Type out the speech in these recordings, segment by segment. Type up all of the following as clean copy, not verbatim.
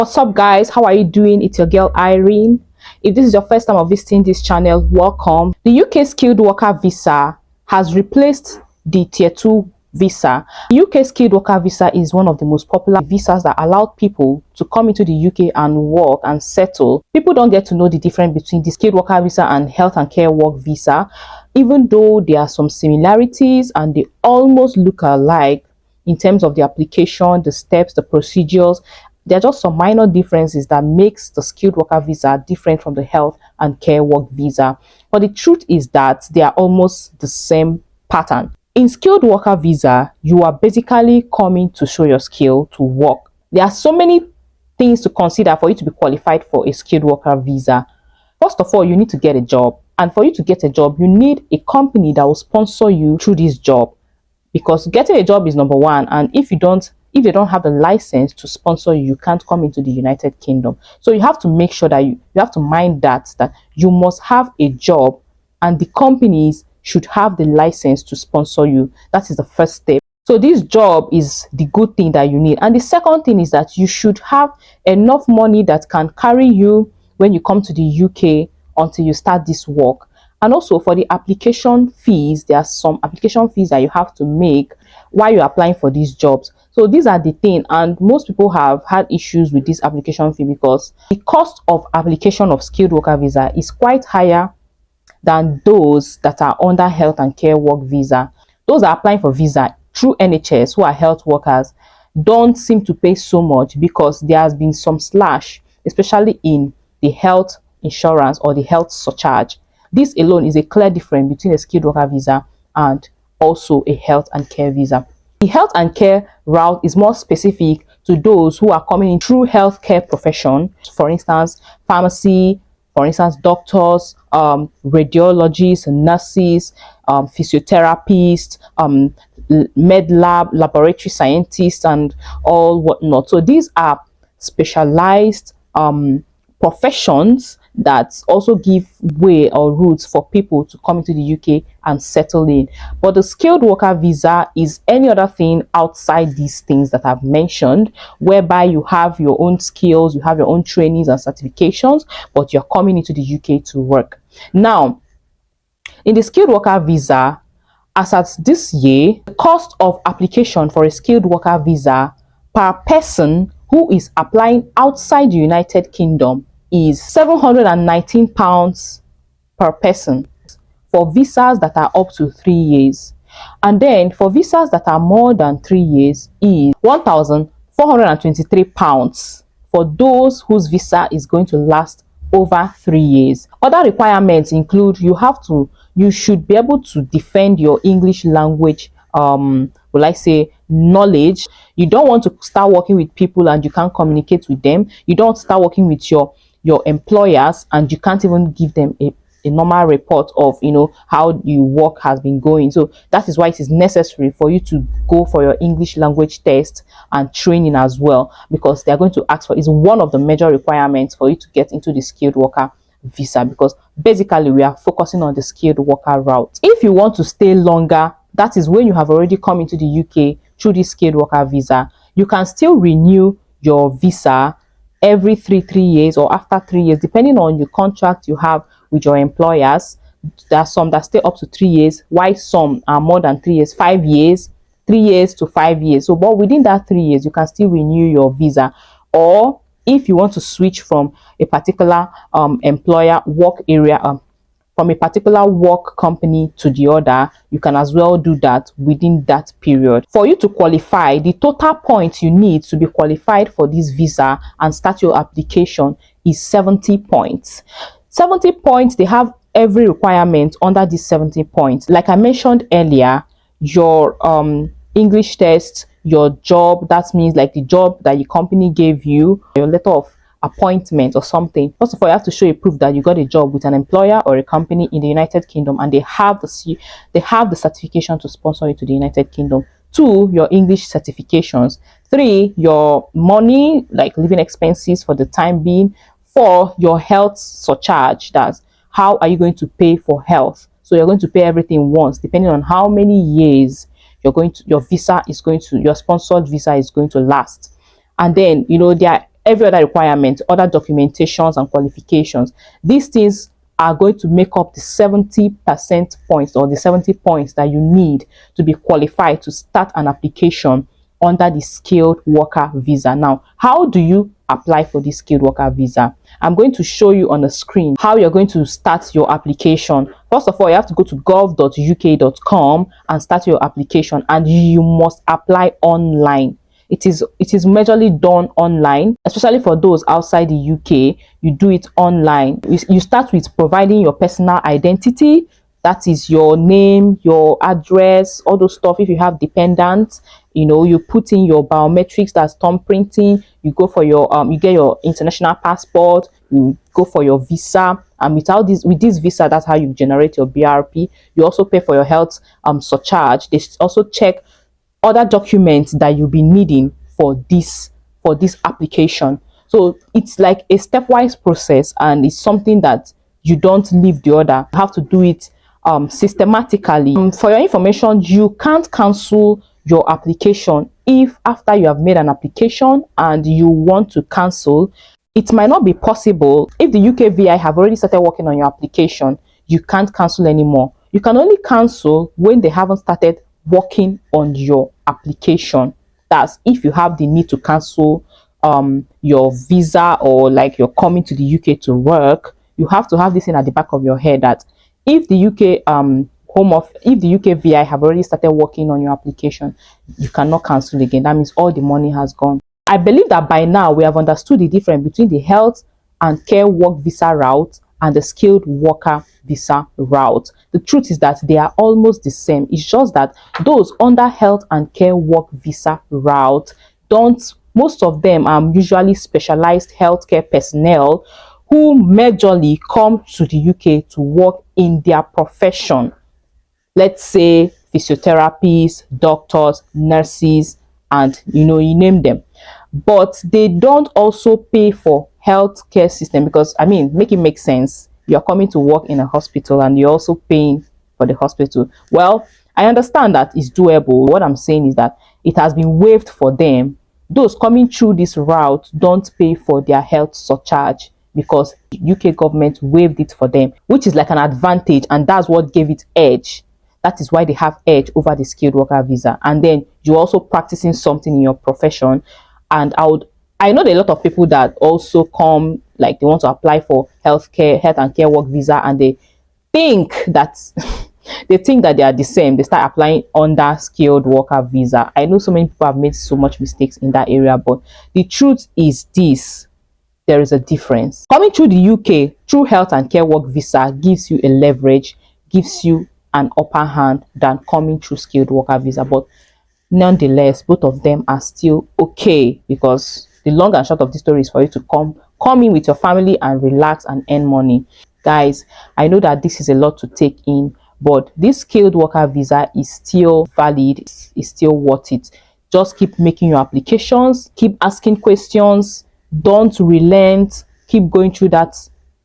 What's up, guys? How are you doing? It's your girl Irene. If this is your first time of visiting this channel, welcome. The UK skilled worker visa has replaced the tier 2 visa. The UK skilled worker visa is one of the most popular visas that allowed people to come into the UK and work and settle. People don't get to know the difference between the skilled worker visa and health and care work visa, even though there are some similarities and they almost look alike in terms of the application, the steps, the procedures. There are just some minor differences that makes the skilled worker visa different from the health and care work visa. But the truth is that they are almost the same pattern. In skilled worker visa, you are basically coming to show your skill to work. There are so many things to consider for you to be qualified for a skilled worker visa. First of all, you need to get a job. And for you to get a job, you need a company that will sponsor you through this job, because getting a job is number one. And if they don't have the license to sponsor you, you can't come into the United Kingdom. So you have to make sure that you have to mind that you must have a job and the companies should have the license to sponsor you. That is the first step. So this job is the good thing that you need. And the second thing is that you should have enough money that can carry you when you come to the UK until you start this work. And also for the application fees, there are some application fees that you have to make while you're applying for these jobs. So these are the thing, and most people have had issues with this application fee because the cost of application of skilled worker visa is quite higher than those that are under health and care work visa. Those that are applying for visa through NHS, who are health workers, don't seem to pay so much because there has been some slash, especially in the health insurance or the health surcharge. This alone is a clear difference between a skilled worker visa and also a health and care visa. The health and care route is more specific to those who are coming in through healthcare profession. For instance, pharmacy, for instance, doctors, radiologists, nurses, physiotherapists, med lab, laboratory scientists, and all whatnot. So these are specialized professions that also give way or routes for people to come into the UK and settle in. But the skilled worker visa is any other thing outside these things that I've mentioned, whereby you have your own skills, you have your own trainings and certifications, but you're coming into the UK to work. Now, in the skilled worker visa, as at this year, the cost of application for a skilled worker visa per person who is applying outside the United Kingdom is £719 per person for visas that are up to 3 years. And then for visas that are more than 3 years is £1,423 for those whose visa is going to last over 3 years. Other requirements include you should be able to defend your English language knowledge. You don't want to start working with people and you can't communicate with them. You don't start working with your employers and you can't even give them a normal report of how your work has been going. So that is why it is necessary for you to go for your English language test and training as well, because they are going to ask for, is one of the major requirements for you to get into the skilled worker visa, because basically we are focusing on the skilled worker route. If you want to stay longer, that is when you have already come into the UK through the skilled worker visa, you can still renew your visa every three years or after 3 years, depending on your contract you have with your employers. There are some that stay up to 3 years, while some are more than 3 years, 5 years, 3 years to 5 years. So, but within that 3 years, you can still renew your visa. Or if you want to switch from a particular employer work area, from a particular work company to the other, you can as well do that within that period. For you to qualify, the total points you need to be qualified for this visa and start your application is 70 points. 70 points, they have every requirement under these 70 points. Like I mentioned earlier, your English test, your job, that means like the job that your company gave you, your letter of appointment or something. First of all, you have to show a proof that you got a job with an employer or a company in the United Kingdom and they have the certification to sponsor you to the United Kingdom. 2, your English certifications. 3, your money, like living expenses for the time being. 4, your health surcharge. That's how are you going to pay for health. So you're going to pay everything once, depending on how many years your sponsored visa is going to last. And then there are every other requirement, other documentations and qualifications. These things are going to make up the 70% points, or the 70 points that you need to be qualified to start an application under the skilled worker visa. Now, how do you apply for the skilled worker visa? I'm going to show you on the screen how you're going to start your application. First of all, you have to go to gov.uk.com and start your application, and you must apply online. It is majorly done online, especially for those outside the UK. You do it online. You start with providing your personal identity, that is your name, your address, all those stuff. If you have dependents, you put in your biometrics, that's thumb printing. You go for your you get your international passport, you go for your visa, and with this visa, that's how you generate your BRP. You also pay for your health surcharge. They also check other documents that you'll be needing for this application. So it's like a stepwise process, and it's something that you don't leave the other. You have to do it systematically. For your information, you can't cancel your application if after you have made an application and you want to cancel. It might not be possible. If the UK VI have already started working on your application, you can't cancel anymore. You can only cancel when they haven't started working on your application. That's if you have the need to cancel your visa, or like you're coming to the UK to work. You have to have this in at the back of your head, that if the UK if the UK VI have already started working on your application, you cannot cancel again. That means all the money has gone. I believe that by now we have understood the difference between the health and care work visa route and the skilled worker visa route. The truth is that they are almost the same. It's just that those under health and care work visa route most of them are usually specialized healthcare personnel who majorly come to the UK to work in their profession. Let's say physiotherapists, doctors, nurses, and you name them. But they don't also pay for healthcare system, because make it make sense. You're coming to work in a hospital and you're also paying for the hospital. Well, I understand that it's doable. What I'm saying is that it has been waived for them. Those coming through this route don't pay for their health surcharge, because the UK government waived it for them, which is like an advantage, and that's what gave it edge. That is why they have edge over the skilled worker visa. And then you're also practicing something in your profession. And I know there are a lot of people that also come, like they want to apply for health and care work visa, and they think that they are the same. They start applying under skilled worker visa. I know so many people have made so much mistakes in that area, but the truth is this: there is a difference. Coming through the UK through health and care work visa gives you a leverage, gives you an upper hand than coming through skilled worker visa. But nonetheless, both of them are still okay, because the long and short of the story is for you to come in with your family and relax and earn money. Guys, I know that this is a lot to take in, but this skilled worker visa is still valid. It's still worth it. Just keep making your applications, keep asking questions, don't relent, keep going through that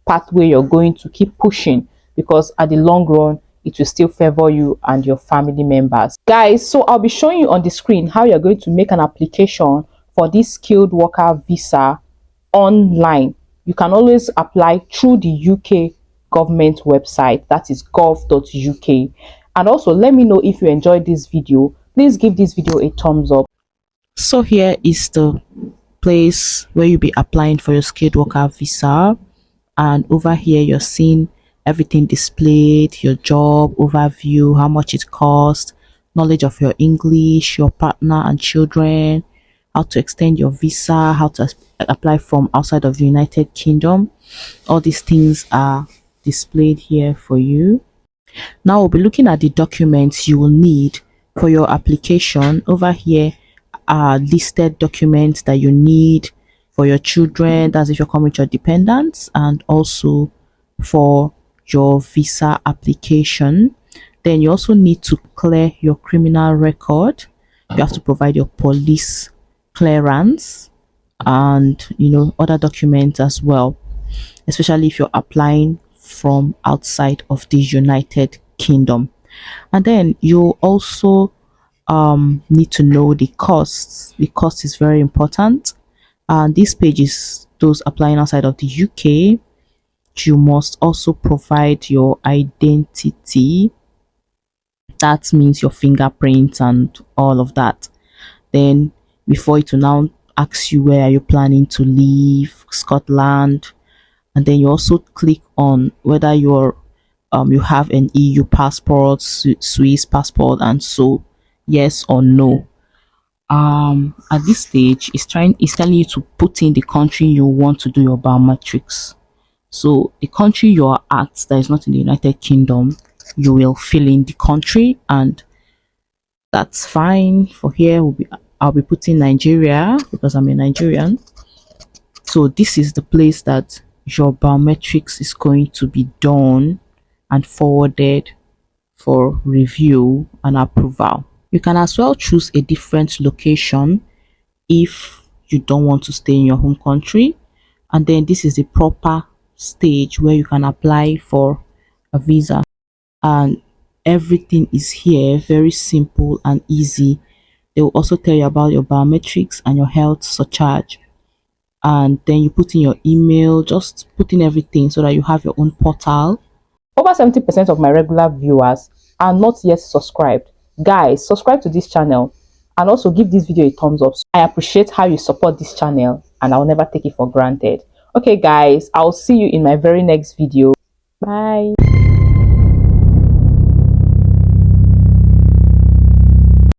pathway you're going to, keep pushing, because at the long run it will still favor you and your family members. Guys, so I'll be showing you on the screen how you're going to make an application for this skilled worker visa online. You can always apply through the UK government website, that is gov.uk. And also let me know if you enjoyed this video. Please give this video a thumbs up. So here is the place where you'll be applying for your skilled worker visa, and over here you're seeing everything displayed: your job overview, how much it costs, knowledge of your English, your partner and children, how to extend your visa, how to apply from outside of the United Kingdom. All these things are displayed here for you. Now we'll be looking at the documents you will need for your application. Over here are listed documents that you need for your children, that's if you're coming with your dependents, and also for your visa application. Then you also need to clear your criminal record. You have to provide your police clearance and other documents as well, especially if you're applying from outside of the United Kingdom. And then you also need to know the costs. The cost is very important. And this page is those applying outside of the UK. You must also provide your identity. That means your fingerprint and all of that. Then before it will now ask you where are you planning to live, Scotland, and then you also click on whether you have an EU passport, Swiss passport, and so yes or no. At this stage, it's telling you to put in the country you want to do your biometrics. So the country you are at that is not in the United Kingdom, you will fill in the country, and that's fine. For here, I'll be putting Nigeria because I'm a Nigerian. So this is the place that your biometrics is going to be done and forwarded for review and approval. You can as well choose a different location if you don't want to stay in your home country. And then this is the proper stage where you can apply for a visa, and everything is here, very simple and easy. They will also tell you about your biometrics and your health surcharge, and then you put in your email, just put in everything so that you have your own portal. Over 70% of my regular viewers are not yet subscribed. Guys, subscribe to this channel and also give this video a thumbs up. I appreciate how you support this channel and I'll never take it for granted. Okay guys, I'll see you in my very next video. Bye.